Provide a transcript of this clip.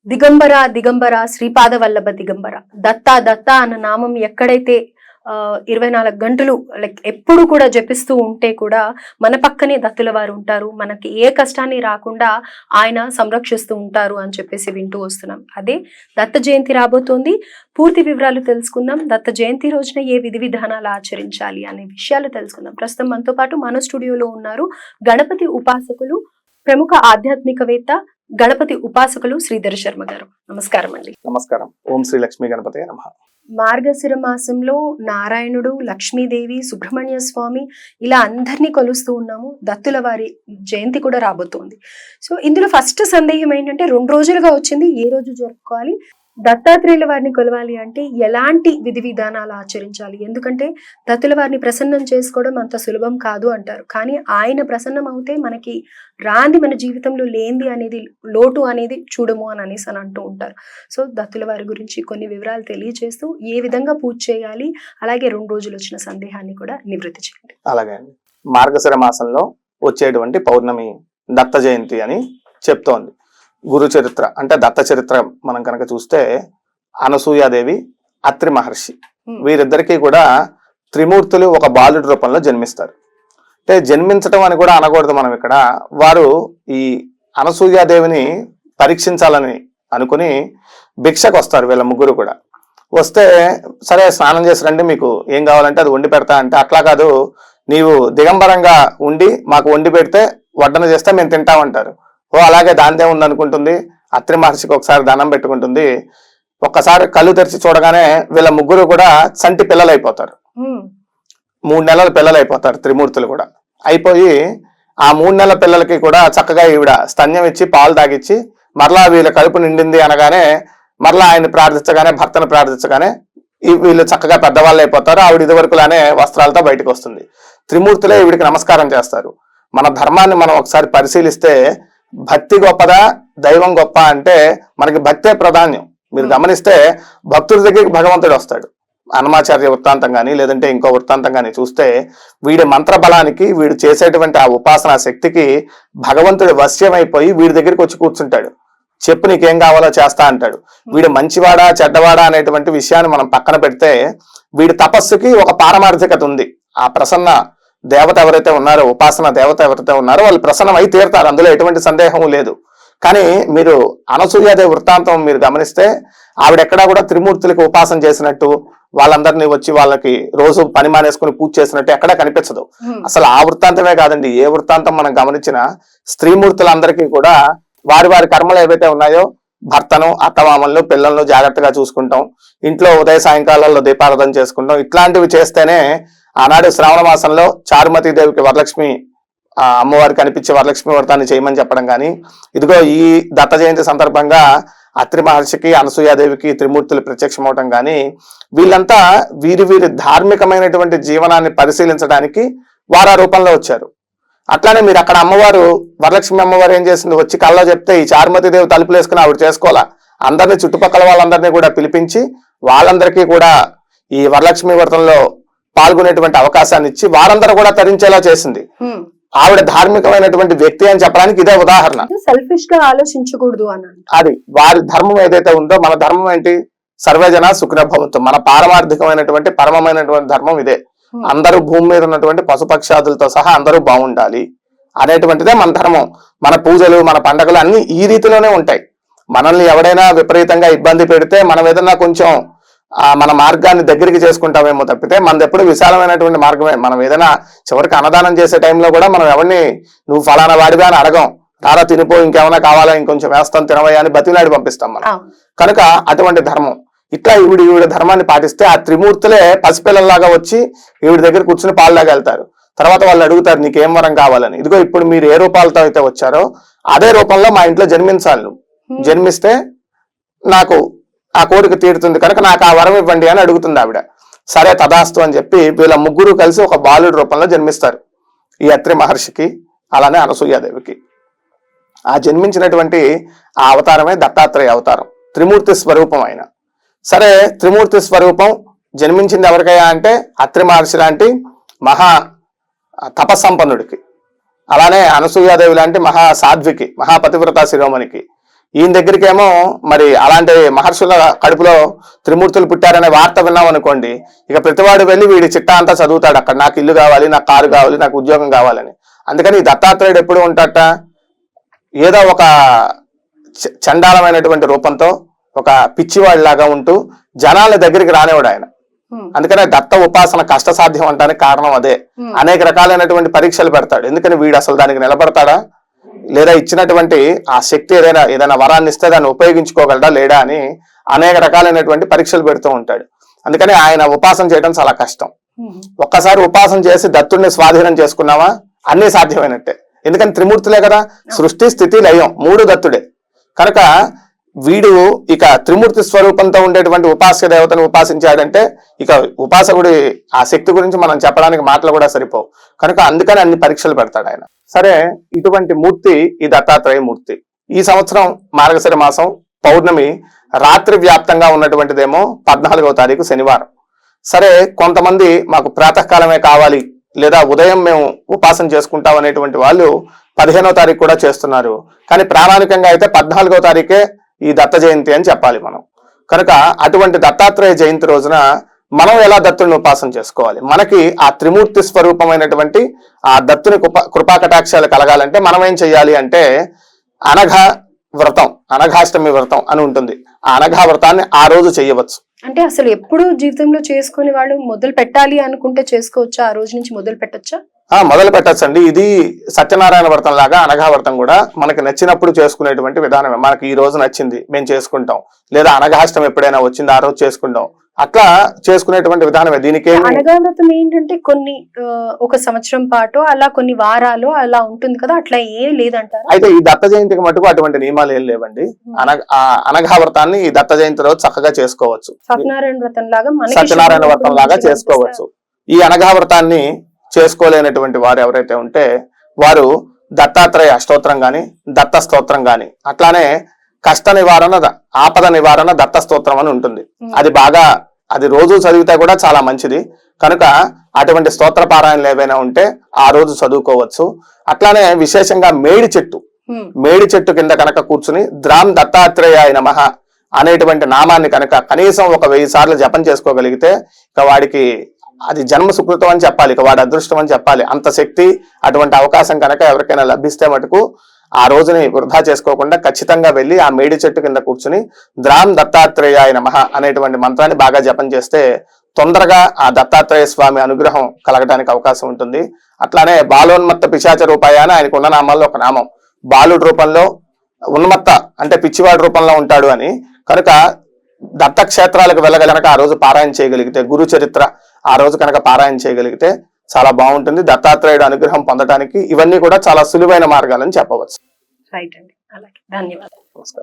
దిగంబర దిగంబర శ్రీపాద వల్లభ దిగంబర దత్త దత్త అన్న నామం ఎక్కడైతే 24 గంటలు లైక్ ఎప్పుడు కూడా జపిస్తూ ఉంటే కూడా మన పక్కనే దత్తుల వారు ఉంటారు, మనకి ఏ కష్టాన్ని రాకుండా ఆయన సంరక్షిస్తూ ఉంటారు అని చెప్పేసి వింటూ వస్తున్నాం. అదే దత్త జయంతి రాబోతోంది. పూర్తి వివరాలు తెలుసుకుందాం. దత్త జయంతి రోజున ఏ విధి విధానాలు ఆచరించాలి అనే విషయాలు తెలుసుకుందాం. ప్రస్తుతం మనతో పాటు మన స్టూడియోలో ఉన్నారు గణపతి ఉపాసకులు, ప్రముఖ ఆధ్యాత్మికవేత్త, గణపతి ఉపాసకులు శ్రీధర్ శర్మ గారు. నమస్కారం అండి. నమస్కారం. ఓం శ్రీ లక్ష్మీ గణపతి నమః. మార్గశిర మాసంలో నారాయణుడు, లక్ష్మీదేవి, సుబ్రహ్మణ్య స్వామి ఇలా అందరినీ కొలుస్తూ ఉన్నాము. దత్తుల వారి జయంతి కూడా రాబోతోంది. సో ఇందులో ఫస్ట్ సందేహం ఏంటంటే 2 రోజులుగా వచ్చింది, ఏ రోజు జరుపుకోవాలి? దత్తాత్రేయుల వారిని కొలవాలి అంటే ఎలాంటి విధి విధానాలు ఆచరించాలి? ఎందుకంటే దత్తుల వారిని ప్రసన్నం చేసుకోవడం అంత సులభం కాదు అంటారు. కానీ ఆయన ప్రసన్నం అవుతే మనకి రాంది, మన జీవితంలో లేనిది అనేది, లోటు అనేది చూడము అని అనేసి అని అంటూ ఉంటారు. సో దత్తుల వారి గురించి కొన్ని వివరాలు తెలియజేస్తూ ఏ విధంగా పూజ చేయాలి, అలాగే 2 రోజులు వచ్చిన సందేహాన్ని కూడా నివృత్తి చేయండి. అలాగే అండి. మార్గశిర మాసంలో వచ్చేటువంటి పౌర్ణమి దత్త జయంతి అని చెప్తోంది. గురు చరిత్ర అంటే దత్త చరిత్ర మనం కనుక చూస్తే అనసూయాదేవి, అత్రి మహర్షి వీరిద్దరికీ కూడా త్రిమూర్తులు ఒక బాలుడి రూపంలో జన్మిస్తారు. అంటే జన్మించటం అని కూడా అనకూడదు మనం ఇక్కడ. వారు ఈ అనసూయాదేవిని పరీక్షించాలని అనుకుని భిక్షకు వస్తారు వీళ్ళ ముగ్గురు కూడా. వస్తే సరే స్నానం చేసి రండి, మీకు ఏం కావాలంటే అది వండి పెడతా అంటే, అట్లా కాదు, నీవు దిగంబరంగా ఉండి మాకు వండి పెడితే వడ్డన చేస్తే మేము తింటామంటారు. ఓ అలాగే దానిదే ఉంది అనుకుంటుంది. అత్రి మహర్షికి ఒకసారి దండం పెట్టుకుంటుంది. ఒక్కసారి కళ్ళు తెరిచి చూడగానే వీళ్ళ ముగ్గురు కూడా చంటి పిల్లలు అయిపోతారు. 3 నెలల పిల్లలు అయిపోతారు త్రిమూర్తులు కూడా. అయిపోయి ఆ 3 నెలల పిల్లలకి కూడా చక్కగా ఈవిడ స్తన్యం ఇచ్చి పాలు తాగిచ్చి మరలా వీళ్ళ కడుపు నిండింది అనగానే మరలా ఆయన ప్రార్థించగానే, భర్తను ప్రార్థించగానే వీళ్ళు చక్కగా పెద్దవాళ్ళు అయిపోతారు. ఆవిడ ఇదివరకులానే వస్త్రాలతో బయటకు వస్తుంది. త్రిమూర్తులే ఈవిడికి నమస్కారం చేస్తారు. మన ధర్మాన్ని మనం ఒకసారి పరిశీలిస్తే భక్తి గొప్పదా, దైవం గొప్ప అంటే మనకి భక్తే ప్రాధాన్యం. మీరు గమనిస్తే భక్తుల దగ్గరికి భగవంతుడు వస్తాడు. హనుమాచార్య వృత్తాంతం కానీ లేదంటే ఇంకో వృత్తాంతం కానీ చూస్తే వీడి మంత్ర బలానికి, వీడు చేసేటువంటి ఆ ఉపాసనా శక్తికి భగవంతుడు వశ్యమైపోయి వీడి దగ్గరికి వచ్చి కూర్చుంటాడు. చెప్పు నీకేం కావాలో చేస్తా అంటాడు. వీడు మంచివాడా చెడ్డవాడా అనేటువంటి విషయాన్ని మనం పక్కన పెడితే వీడి తపస్సుకి ఒక పారమార్థికత ఉంది. ఆ ప్రసన్న దేవత ఎవరైతే ఉన్నారో, ఉపాసన దేవత ఎవరైతే ఉన్నారో వాళ్ళు ప్రసన్నం అయి తీరుతారు, అందులో ఎటువంటి సందేహము లేదు. కానీ మీరు అనసూయాదేవి వృత్తాంతం మీరు గమనిస్తే ఆవిడెక్కడా కూడా త్రిమూర్తులకి ఉపాసన చేసినట్టు, వాళ్ళందరినీ వచ్చి వాళ్ళకి రోజు పని మానేసుకుని పూజ చేసినట్టు ఎక్కడా కనిపించదు. అసలు ఆ వృత్తాంతమే కాదండి, ఏ వృత్తాంతం మనం గమనించినా స్త్రీమూర్తులందరికీ కూడా వారి వారి కర్మలు ఏవైతే ఉన్నాయో, భర్తను, అత్తమామలను, పిల్లలను జాగ్రత్తగా చూసుకుంటాం, ఇంట్లో ఉదయ సాయంకాలాల్లో దీపారాధన చేసుకుంటాం. ఇట్లాంటివి చేస్తేనే ఆనాడు శ్రావణ మాసంలో చారుమతీదేవికి వరలక్ష్మి అమ్మవారికి కనిపించే వరలక్ష్మి వ్రతాన్ని చేయమని చెప్పడం కానీ, ఇదిగో ఈ దత్త జయంతి సందర్భంగా అత్రి మహర్షికి, అనసూయాదేవికి త్రిమూర్తులు ప్రత్యక్షం అవటం కానీ, వీళ్ళంతా వీరి ధార్మికమైనటువంటి జీవనాన్ని పరిశీలించడానికి వారా రూపంలో వచ్చారు. అట్లానే మీరు అక్కడ అమ్మవారు, వరలక్ష్మి అమ్మవారు ఏం చేసింది, వచ్చి కళ్ళలో చెప్తే ఈ చారుమతీదేవి తలుపులు వేసుకుని ఆవిడ చేసుకోవాలా, అందరినీ చుట్టుపక్కల వాళ్ళందరినీ కూడా పిలిపించి వాళ్ళందరికీ కూడా ఈ వరలక్ష్మి వ్రతంలో పాల్గొనేటువంటి అవకాశాన్ని ఇచ్చి వారందరూ కూడా తరించేలా చేసింది. ఆవిడ ధార్మికమైనటువంటి వ్యక్తి అని చెప్పడానికి ఇదే ఉదాహరణ. సెల్ఫిష్ గా ఆలోచించకూడదు అని అది వారి ధర్మం ఏదైతే ఉందో. మన ధర్మం ఏంటి? సర్వజన సుఖినో భవంతు. మన పారమార్థికమైనటువంటి పరమమైనటువంటి ధర్మం ఇదే. అందరూ భూమి మీద ఉన్నటువంటి పశుపక్షాదులతో సహా అందరూ బాగుండాలి అనేటువంటిదే మన ధర్మం. మన పూజలు, మన పండగలు అన్ని ఈ రీతిలోనే ఉంటాయి. మనల్ని ఎవడైనా విపరీతంగా ఇబ్బంది పెడితే మనం ఏదన్నా కొంచెం మన మార్గాన్ని దగ్గరికి చేసుకుంటామేమో తప్పితే మనది ఎప్పుడు విశాలమైనటువంటి మార్గమే. మనం ఏదైనా చివరికి అన్నదానం చేసే టైంలో కూడా మనం ఎవరిని నువ్వు ఫలానా వాడిగా అని అడగం. తారా తినిపో, ఇంకేమైనా కావాలా, ఇంకొంచెం వేస్తాం తినవయ్యా అని బతిలాడి పంపిస్తాం మనం. కనుక అటువంటి ధర్మం. ఇట్లా ఈవిడ ధర్మాన్ని పాటిస్తే ఆ త్రిమూర్తులే పసిపిల్లల్లాగా వచ్చి ఈవిడ దగ్గర కూర్చుని పాల్లాగా వెళ్తారు. తర్వాత వాళ్ళు అడుగుతారు నీకేం వరం కావాలని. ఇదిగో ఇప్పుడు మీరు ఏ రూపాలతో అయితే వచ్చారో అదే రూపంలో మా ఇంట్లో జన్మించాలి, నువ్వు జన్మిస్తే నాకు ఆ కోరిక తీరుతుంది కనుక నాకు ఆ వరం ఇవ్వండి అని అడుగుతుంది ఆవిడ. సరే తదాస్తు అని చెప్పి వీళ్ళ ముగ్గురు కలిసి ఒక బాలుడి రూపంలో జన్మిస్తారు, ఈ అత్రి మహర్షికి అలానే అనసూయాదేవికి. ఆ జన్మించినటువంటి ఆ అవతారమే దత్తాత్రేయ అవతారం, త్రిమూర్తి స్వరూపం ఆయన. సరే త్రిమూర్తి స్వరూపం జన్మించింది ఎవరికయ్యా అంటే అత్రి మహర్షి లాంటి మహా తపస్సంపన్నుడికి, అలానే అనసూయాదేవి లాంటి మహా సాధ్వికి, మహాపతివ్రత శిరోమణికి. ఈయన దగ్గరికేమో మరి అలాంటి మహర్షుల కడుపులో త్రిమూర్తులు పుట్టారనే వార్త విన్నాం అనుకోండి, ఇక ప్రతివాడు వెళ్ళి వీడి చిట్టా అంతా చదువుతాడు అక్కడ, నాకు ఇల్లు కావాలి, నాకు కారు కావాలి, నాకు ఉద్యోగం కావాలని. అందుకని ఈ దత్తాత్రేయుడు ఎప్పుడు ఉంటాట, ఏదో ఒక చండాలమైనటువంటి రూపంతో ఒక పిచ్చివాడిలాగా ఉంటూ జనాల దగ్గరికి రానివాడు ఆయన. అందుకనే దత్త ఉపాసన కష్టసాధ్యం అంటానికి కారణం అదే. అనేక రకాలైనటువంటి పరీక్షలు పెడతాడు. ఎందుకని వీడు అసలు దానికి నిలబడతాడా, లేదా ఇచ్చినటువంటి ఆ శక్తి ఏదైనా వరాన్ని ఇస్తే దాన్ని ఉపయోగించుకోగలడా లేడా అని అనేక రకాలైనటువంటి పరీక్షలు పెడుతూ ఉంటాడు. అందుకని ఆయన ఉపాసన చేయడం చాలా కష్టం. ఒక్కసారి ఉపాసన చేసి దత్తుడిని స్వాధీనం చేసుకున్నావా అన్నీ సాధ్యమైనట్టే. ఎందుకని త్రిమూర్తులే కదా, సృష్టి స్థితి లయం 3 దత్తుడే. కనుక వీడు ఇక త్రిమూర్తి స్వరూపంతో ఉండేటువంటి ఉపాస్య దేవతను ఉపాసించాడంటే ఇక ఉపాసకుడి ఆ శక్తి గురించి మనం చెప్పడానికి మాటలు కూడా సరిపోవు. కనుక అందుకని అన్ని పరీక్షలు పెడతాడు ఆయన. సరే, ఇటువంటి మూర్తి ఈ దత్తాత్రేయ మూర్తి. ఈ సంవత్సరం మార్గశిర మాసం పౌర్ణమి రాత్రి వ్యాప్తంగా ఉన్నటువంటిదేమో 14వ తారీఖు శనివారం. సరే, కొంతమంది మాకు ప్రాతకాలమే కావాలి లేదా ఉదయం మేము ఉపాసన చేసుకుంటాం అనేటువంటి వాళ్ళు 15వ తారీఖు కూడా చేస్తున్నారు. కానీ ప్రామాణికంగా అయితే 14వ తారీఖే ఈ దత్త జయంతి అని చెప్పాలి మనం. కనుక అటువంటి దత్తాత్రేయ జయంతి రోజున మనం ఎలా దత్తుడిని ఉపాసన చేసుకోవాలి, మనకి ఆ త్రిమూర్తి స్వరూపమైనటువంటి ఆ దత్తుని కృపా కటాక్షాలు కలగాలంటే మనం ఏం చెయ్యాలి అంటే అనఘ వ్రతం, అనఘాష్టమి వ్రతం అని ఉంటుంది. ఆ అనఘా వ్రతాన్ని ఆ రోజు చేయవచ్చు. అంటే అసలు ఎప్పుడు జీవితంలో చేసుకునే వాళ్ళు మొదలు పెట్టాలి అనుకుంటే చేసుకోవచ్చా, ఆ రోజు నుంచి మొదలు పెట్టచ్చా? మొదలు పెట్టచ్చండి. ఇది సత్యనారాయణ వ్రతం లాగా అనఘా వ్రతం కూడా మనకి నచ్చినప్పుడు చేసుకునేటువంటి విధానమే. మనకి ఈ రోజు నచ్చింది మేము చేసుకుంటాం, లేదా అనఘాష్టం ఎప్పుడైనా వచ్చింది ఆ రోజు చేసుకుంటాం, అట్లా చేసుకునేటువంటి విధానమే. దీనికి అనఘా వ్రతం ఏంటంటే కొన్ని ఒక సంవత్సరం పాటు అలా కొన్ని వారాలు అలా ఉంటుంది కదా, అట్లా ఏం లేదంటారు. అయితే ఈ దత్త జయంతికి మటుకు అటువంటి నియమాలు ఏం లేవండి. అనఘా వ్రతాన్ని ఈ దత్త జయంతి రోజు చక్కగా చేసుకోవచ్చు. సత్యనారాయణ వ్రతం లాగా చేసుకోవచ్చు. ఈ అనఘా వ్రతాన్ని చేసుకోలేనటువంటి వారు ఎవరైతే ఉంటే వారు దత్తాత్రేయ అష్టోత్తరం గాని, దత్త స్తోత్రం గాని, అట్లానే కష్ట నివారణ, ఆపద నివారణ దత్త స్తోత్రం అని ఉంటుంది. అది రోజు చదివితే కూడా చాలా మంచిది. కనుక అటువంటి స్తోత్ర పారాయణలు ఏవైనా ఉంటే ఆ రోజు చదువుకోవచ్చు. అట్లానే విశేషంగా మేడి చెట్టు కింద కనుక కూర్చుని ద్రామ్ దత్తాత్రేయాయ నమః అనేటువంటి నామాన్ని కనుక కనీసం 1000 సార్లు జపం చేసుకోగలిగితే ఇక వాడికి అది జన్మ సుకృతం అని చెప్పాలి, ఇక వాడి అదృష్టం అని చెప్పాలి. అంత శక్తి, అటువంటి అవకాశం కనుక ఎవరికైనా లభిస్తే మటుకు ఆ రోజుని వృధా చేసుకోకుండా ఖచ్చితంగా వెళ్ళి ఆ మేడి చెట్టు కింద కూర్చుని ద్రామ్ దత్తాత్రేయాయ నమః అనేటువంటి మంత్రాన్ని బాగా జపం చేస్తే తొందరగా ఆ దత్తాత్రేయ స్వామి అనుగ్రహం కలగడానికి అవకాశం ఉంటుంది. అట్లానే బాలోన్మత్త పిశాచ రూపాయ అని ఆయనకు ఉన్న నామాల్లో ఒక నామం. బాలుడి రూపంలో, ఉన్మత్త అంటే పిచ్చివాడి రూపంలో ఉంటాడు అని. కనుక దత్త క్షేత్రాలకు వెళ్ళగలక ఆ రోజు పారాయణ చేయగలిగితే, గురు చరిత్ర ఆ రోజు కనుక పారాయణ చేయగలిగితే చాలా బాగుంటుంది. దత్తాత్రేయుడు అనుగ్రహం పొందడానికి ఇవన్నీ కూడా చాలా సులువైన మార్గాలని చెప్పవచ్చు. రైట్ అండి, అలాగే ధన్యవాదాలు.